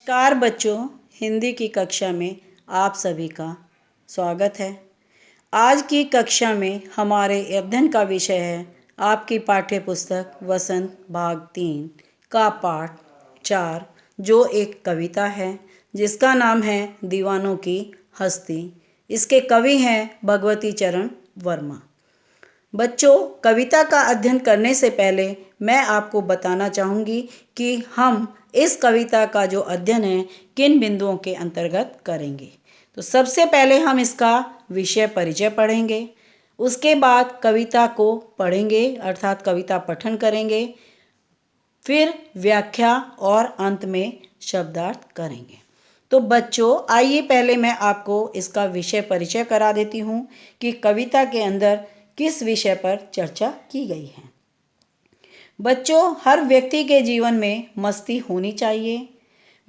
नमस्कार बच्चों, हिंदी की कक्षा में आप सभी का स्वागत है। आज की कक्षा में हमारे अध्ययन का विषय है आपकी पाठ्य पुस्तक वसंत भाग 3 का पाठ 4, जो एक कविता है जिसका नाम है दीवानों की हस्ती। इसके कवि हैं भगवती चरण वर्मा। बच्चों, कविता का अध्ययन करने से पहले मैं आपको बताना चाहूँगी कि हम इस कविता का जो अध्ययन है किन बिंदुओं के अंतर्गत करेंगे। तो सबसे पहले हम इसका विषय परिचय पढ़ेंगे, उसके बाद कविता को पढ़ेंगे अर्थात कविता पठन करेंगे, फिर व्याख्या और अंत में शब्दार्थ करेंगे। तो बच्चों, आइए पहले मैं आपको इसका विषय परिचय करा देती हूँ कि कविता के अंदर किस विषय पर चर्चा की गई है। बच्चों, हर व्यक्ति के जीवन में मस्ती होनी चाहिए।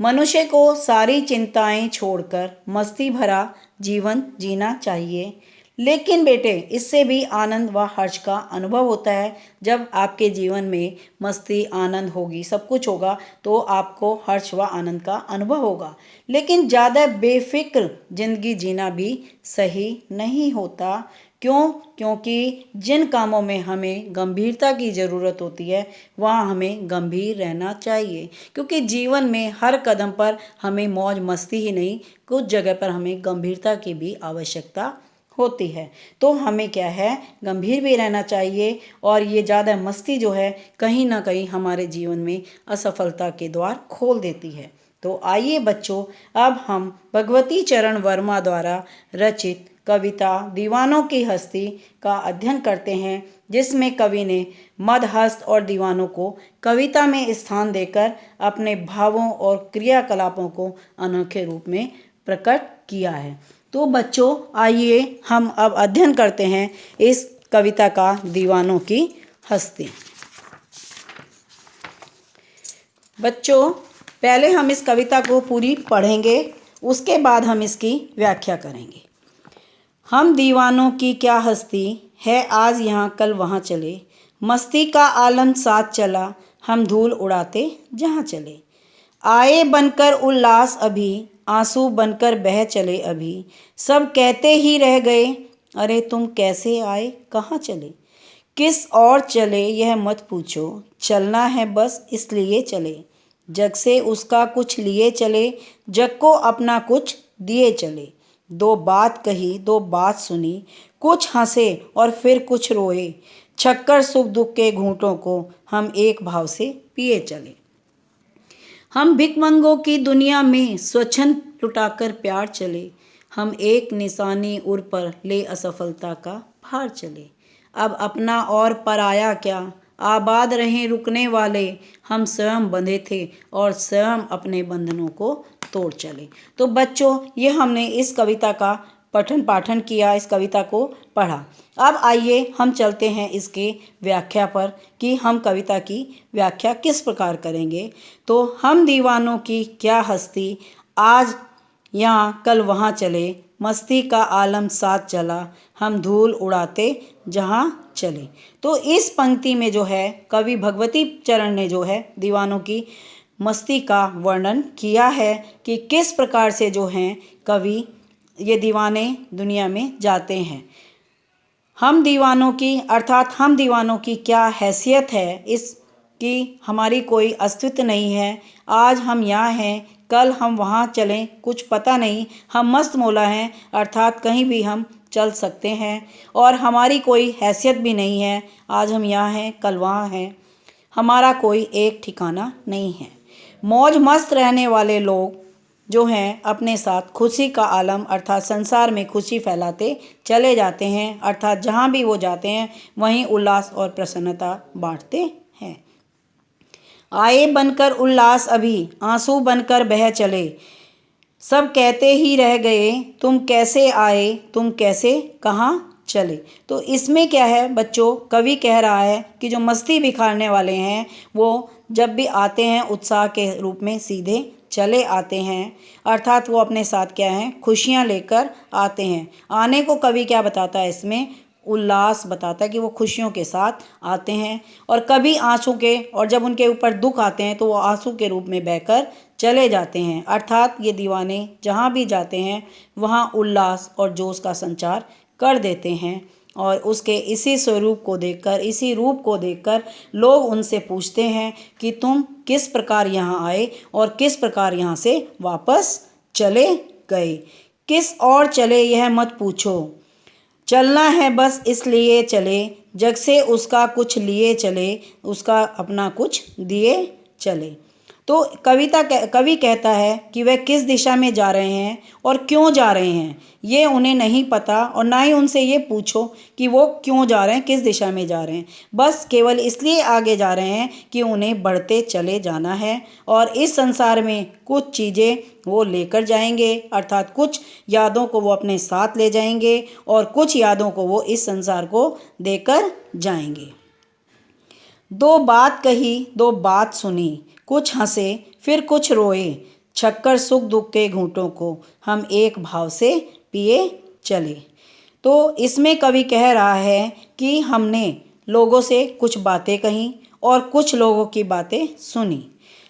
मनुष्य को सारी चिंताएं छोड़कर मस्ती भरा जीवन जीना चाहिए। लेकिन बेटे, इससे भी आनंद व हर्ष का अनुभव होता है। जब आपके जीवन में मस्ती, आनंद होगी, सब कुछ होगा, तो आपको हर्ष व आनंद का अनुभव होगा। लेकिन ज़्यादा बेफिक्र जिंदगी जीना भी सही नहीं होता। क्यों? क्योंकि जिन कामों में हमें गंभीरता की ज़रूरत होती है वहाँ हमें गंभीर रहना चाहिए। क्योंकि जीवन में हर कदम पर हमें मौज मस्ती ही नहीं, कुछ जगह पर हमें गंभीरता की भी आवश्यकता होती है। तो हमें क्या है, गंभीर भी रहना चाहिए। और ये ज़्यादा मस्ती जो है कहीं ना कहीं हमारे जीवन में असफलता के द्वार खोल देती है। तो आइए बच्चों, अब हम भगवती चरण वर्मा द्वारा रचित कविता दीवानों की हस्ती का अध्ययन करते हैं, जिसमें कवि ने मदहस्त और दीवानों को कविता में स्थान देकर अपने भावों और क्रियाकलापों को अनोखे रूप में प्रकट किया है। तो बच्चों, आइए हम अब अध्ययन करते हैं इस कविता का दीवानों की हस्ती। बच्चों, पहले हम इस कविता को पूरी पढ़ेंगे, उसके बाद हम इसकी व्याख्या करेंगे। हम दीवानों की क्या हस्ती है, आज यहाँ कल वहाँ चले, मस्ती का आलम साथ चला, हम धूल उड़ाते जहाँ चले। आए बनकर उल्लास अभी, आंसू बनकर बह चले अभी, सब कहते ही रह गए, अरे तुम कैसे आए कहाँ चले। किस और चले यह मत पूछो, चलना है बस इसलिए चले, जग से उसका कुछ लिए चले, जग को अपना कुछ दिए चले। दो बात कही दो बात सुनी, कुछ हंसे और फिर कुछ रोए, छक्कर सुख दुख के घूंटों को हम एक भाव से पिए चले। हम भिखमंगों की दुनिया में स्वच्छंद लुटाकर प्यार चले, हम एक निशानी उर पर ले असफलता का भार चले। अब अपना और पराया क्या, आबाद रहें रुकने वाले, हम स्वयं बंधे थे और स्वयं अपने बंधनों को तोड़ चले। तो बच्चों, ये हमने इस कविता का पठन पाठन किया, इस कविता को पढ़ा। अब आइए हम चलते हैं इसके व्याख्या पर कि हम कविता की व्याख्या किस प्रकार करेंगे। तो हम दीवानों की क्या हस्ती, आज यहाँ कल वहाँ चले, मस्ती का आलम साथ चला, हम धूल उड़ाते जहाँ चले। तो इस पंक्ति में जो है कवि भगवती चरण ने जो है दीवानों की मस्ती का वर्णन किया है कि किस प्रकार से जो हैं कवि ये दीवाने दुनिया में जाते हैं। हम दीवानों की अर्थात हम दीवानों की क्या हैसियत है, इसकी हमारी कोई अस्तित्व नहीं है। आज हम यहाँ हैं, कल हम वहाँ चलें, कुछ पता नहीं। हम मस्त मौला हैं अर्थात कहीं भी हम चल सकते हैं और हमारी कोई हैसियत भी नहीं है। आज हम यहाँ हैं, कल वहाँ हैं, हमारा कोई एक ठिकाना नहीं है। मौज मस्त रहने वाले लोग जो हैं अपने साथ खुशी का आलम अर्थात संसार में खुशी फैलाते चले जाते हैं, अर्थात जहाँ भी वो जाते हैं वहीं उल्लास और प्रसन्नता बांटते हैं। आए बनकर उल्लास अभी, आंसू बनकर बह चले, सब कहते ही रह गए, तुम कैसे आए तुम कैसे कहाँ चले। तो इसमें क्या है बच्चों, कवि कह रहा है कि जो मस्ती बिखारने वाले हैं वो जब भी आते हैं उत्साह के रूप में सीधे चले आते हैं, अर्थात वो अपने साथ क्या हैं, खुशियाँ लेकर आते हैं। आने को कवि क्या बताता है इसमें, उल्लास बताता है कि वो खुशियों के साथ आते हैं, और कभी आंसू के, और जब उनके ऊपर दुख आते हैं तो वो आंसू के रूप में बहकर चले जाते हैं। अर्थात ये दीवाने जहाँ भी जाते हैं वहाँ उल्लास और जोश का संचार कर देते हैं, और उसके इसी स्वरूप को देखकर, इसी रूप को देखकर लोग उनसे पूछते हैं कि तुम किस प्रकार यहाँ आए और किस प्रकार यहाँ से वापस चले गए। किस और चले यह मत पूछो, चलना है बस इसलिए चले, जग से उसका कुछ लिए चले, उसका अपना कुछ दिए चले। तो कवि कहता है कि वह किस दिशा में जा रहे हैं और क्यों जा रहे हैं, ये उन्हें नहीं पता, और ना ही उनसे ये पूछो कि वो क्यों जा रहे हैं, किस दिशा में जा रहे हैं। बस केवल इसलिए आगे जा रहे हैं कि उन्हें बढ़ते चले जाना है, और इस संसार में कुछ चीज़ें वो लेकर जाएंगे, अर्थात कुछ यादों को वो अपने साथ ले जाएंगे और कुछ यादों को वो इस संसार को देकर जाएंगे। दो बात कही, दो बात सुनी, कुछ हंसे फिर कुछ रोए, छक्कर सुख दुख के घूंटों को हम एक भाव से पिए चले। तो इसमें कवि कह रहा है कि हमने लोगों से कुछ बातें कहीं और कुछ लोगों की बातें सुनी।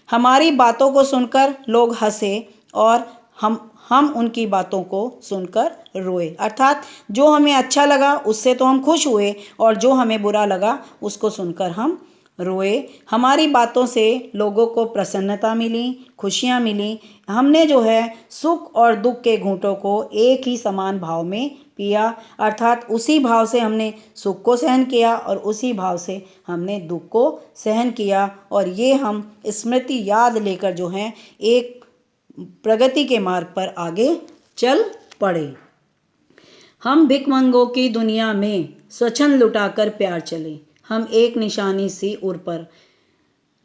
हमारी बातों को सुनकर लोग हंसे और हम उनकी बातों को सुनकर रोए, अर्थात जो हमें अच्छा लगा उससे तो हम खुश हुए, और जो हमें बुरा लगा उसको सुनकर हम रोए। हमारी बातों से लोगों को प्रसन्नता मिली, खुशियाँ मिली। हमने जो है सुख और दुख के घूंटों को एक ही समान भाव में पिया, अर्थात उसी भाव से हमने सुख को सहन किया और उसी भाव से हमने दुख को सहन किया, और ये हम स्मृति याद लेकर जो हैं एक प्रगति के मार्ग पर आगे चल पड़े। हम भिखमंगों की दुनिया में स्वच्छंद लुटाकर प्यार चले, हम एक निशानी सी उर पर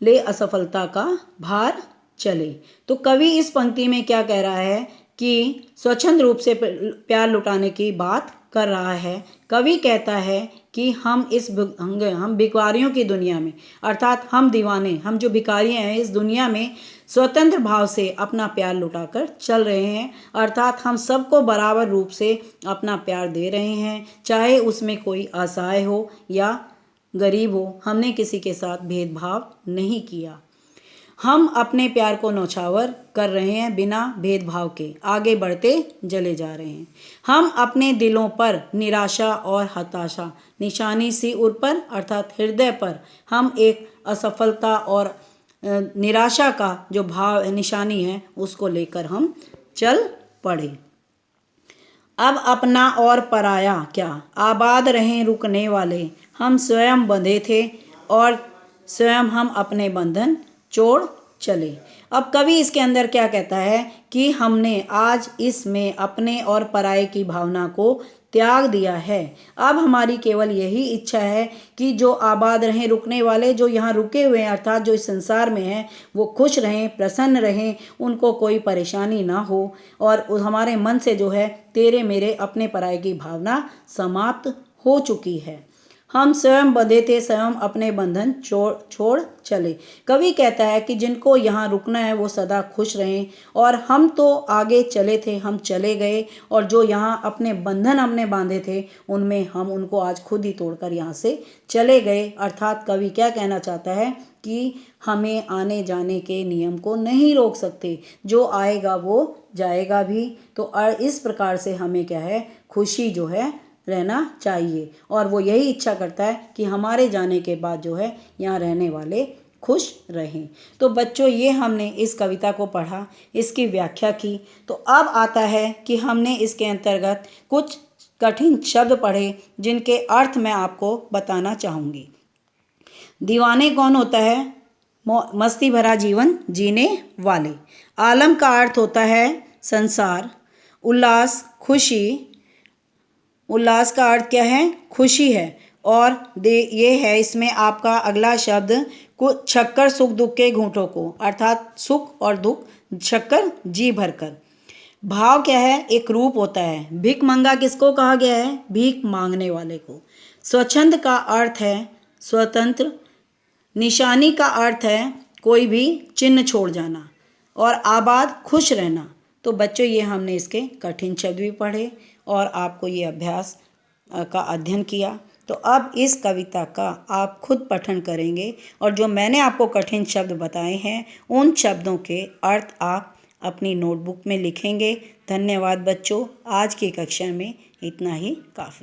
ले असफलता का भार चले। तो कवि इस पंक्ति में क्या कह रहा है कि स्वच्छंद रूप से प्यार लुटाने की बात कर रहा है। कवि कहता है कि हम भिखारियों की दुनिया में, अर्थात हम दीवाने, हम जो भिखारी हैं इस दुनिया में स्वतंत्र भाव से अपना प्यार लुटाकर चल रहे हैं, अर्थात हम सबको बराबर रूप से अपना प्यार दे रहे हैं, चाहे उसमें कोई असहाय हो या गरीब हो। हमने किसी के साथ भेदभाव नहीं किया। हम अपने प्यार को नौछावर कर रहे हैं, बिना भेदभाव के आगे बढ़ते चले जा रहे हैं। हम अपने दिलों पर निराशा और हताशा निशानी सी उर पर, अर्थात हृदय पर हम एक असफलता और निराशा का जो भाव निशानी है उसको लेकर हम चल पड़े। अब अपना और पराया क्या, आबाद रहें रुकने वाले, हम स्वयं बंधे थे और स्वयं हम अपने बंधन छोड़ चले। अब कवि इसके अंदर क्या कहता है कि हमने आज इसमें अपने और पराये की भावना को त्याग दिया है। अब हमारी केवल यही इच्छा है कि जो आबाद रहें, रुकने वाले जो यहाँ रुके हुए हैं, अर्थात जो इस संसार में हैं, वो खुश रहें, प्रसन्न रहें, उनको कोई परेशानी ना हो, और हमारे मन से जो है तेरे मेरे अपने पराये की भावना समाप्त हो चुकी है। हम स्वयं बंधे थे, स्वयं अपने बंधन छोड़ चले। कवि कहता है कि जिनको यहाँ रुकना है वो सदा खुश रहें, और हम तो आगे चले थे, हम चले गए, और जो यहाँ अपने बंधन हमने बांधे थे उनमें हम उनको आज खुद ही तोड़कर यहाँ से चले गए। अर्थात कवि क्या कहना चाहता है कि हमें आने जाने के नियम को नहीं रोक सकते, जो आएगा वो जाएगा भी। तो इस प्रकार से हमें क्या है, खुशी जो है रहना चाहिए, और वो यही इच्छा करता है कि हमारे जाने के बाद जो है यहाँ रहने वाले खुश रहें। तो बच्चों, ये हमने इस कविता को पढ़ा, इसकी व्याख्या की। तो अब आता है कि हमने इसके अंतर्गत कुछ कठिन शब्द पढ़े जिनके अर्थ मैं आपको बताना चाहूँगी। दीवाने कौन होता है? मस्ती भरा जीवन जीने वाले। आलम का अर्थ होता है संसार। उल्लास, खुशी। उल्लास का अर्थ क्या है? खुशी है। और ये है इसमें आपका अगला शब्द छक्कर सुख दुख के घूंटों को, अर्थात सुख और दुख छक्कर जी भरकर। भाव क्या है? एक रूप होता है। भीख मंगा किसको कहा गया है? भीख मांगने वाले को। स्वच्छंद का अर्थ है स्वतंत्र। निशानी का अर्थ है कोई भी चिन्ह छोड़ जाना। और आबाद खुश रहना। तो बच्चों, ये हमने इसके कठिन शब्द भी पढ़े और आपको ये अभ्यास का अध्ययन किया। तो अब इस कविता का आप खुद पठन करेंगे और जो मैंने आपको कठिन शब्द बताए हैं उन शब्दों के अर्थ आप अपनी नोटबुक में लिखेंगे। धन्यवाद बच्चों, आज की कक्षा में इतना ही काफ़ी।